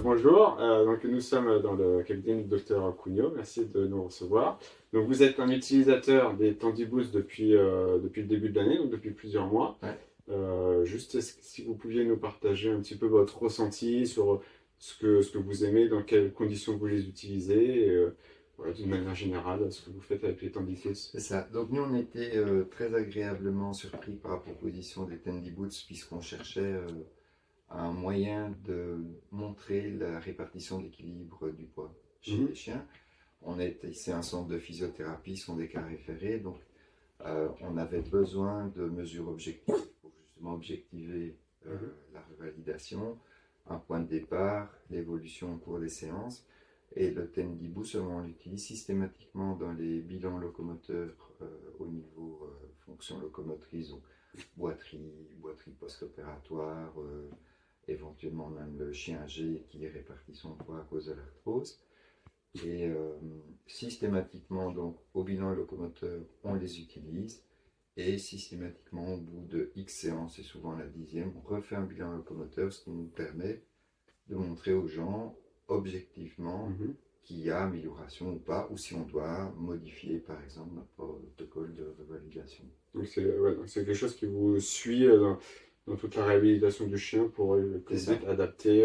Bonjour, donc nous sommes dans le cabinet du docteur Cugno, merci de nous recevoir. Donc vous êtes un utilisateur des Tandiboost depuis le début de l'année, donc depuis plusieurs mois. Ouais. Si vous pouviez nous partager un petit peu votre ressenti sur ce que vous aimez, dans quelles conditions vous les utilisez, et, voilà, d'une manière générale, ce que vous faites avec les Tandiboost. C'est ça. Donc nous, on était très agréablement surpris par la proposition des Tandiboost puisqu'on cherchait un moyen de montrer la répartition d'équilibre du poids chez les chiens. C'est un centre de physiothérapie, ce sont des cas référés, donc on avait besoin de mesures objectives pour justement objectiver la revalidation, un point de départ, l'évolution au cours des séances. Et le Tandiboost, on l'utilise systématiquement dans les bilans locomoteurs au niveau fonction locomotrice, donc boiterie post-opératoire, éventuellement même le chien âgé qui répartit son poids à cause de l'arthrose. Et systématiquement, donc, au bilan locomoteur, on les utilise. Et systématiquement, au bout de X séances, et souvent la 10e, on refait un bilan locomoteur, ce qui nous permet de montrer aux gens objectivement qu'il y a amélioration ou pas, ou si on doit modifier par exemple notre protocole de revalidation. Donc c'est quelque chose qui vous suit dans toute la réhabilitation du chien pour adapter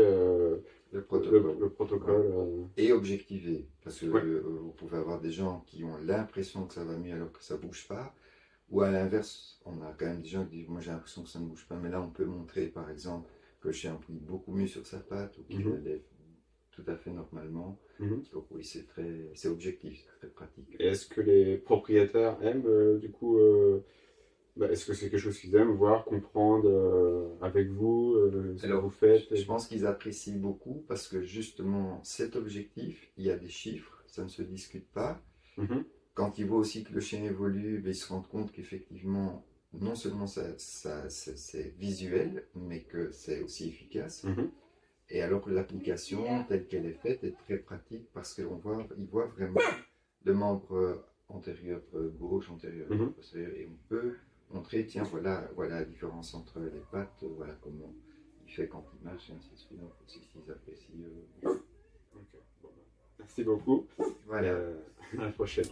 le protocole. Le protocole Et objectiver, parce que vous pouvez avoir des gens qui ont l'impression que ça va mieux alors que ça ne bouge pas, ou à l'inverse, on a quand même des gens qui disent moi j'ai l'impression que ça ne bouge pas, mais là on peut montrer par exemple que le chien plie beaucoup mieux sur sa patte ou qu'il lève tout à fait normalement. Donc oui, c'est objectif, c'est très pratique. Et est-ce que les propriétaires aiment du coup est-ce que c'est quelque chose qu'ils aiment voir, comprendre avec vous ce que vous faites? Je pense qu'ils apprécient beaucoup parce que justement cet objectif, il y a des chiffres, ça ne se discute pas. Quand ils voient aussi que le chien évolue, ils se rendent compte qu'effectivement, non seulement c'est visuel, mais que c'est aussi efficace. Et alors que l'application, telle qu'elle est faite, est très pratique parce qu'ils voient vraiment le membre antérieur gauche, antérieur postérieur, et on peut montrer, tiens, voilà la différence entre les pattes, voilà comment il fait quand il marche, et ainsi de suite. Donc aussi, ils apprécient. Okay. Bon, merci beaucoup. Voilà. À la prochaine.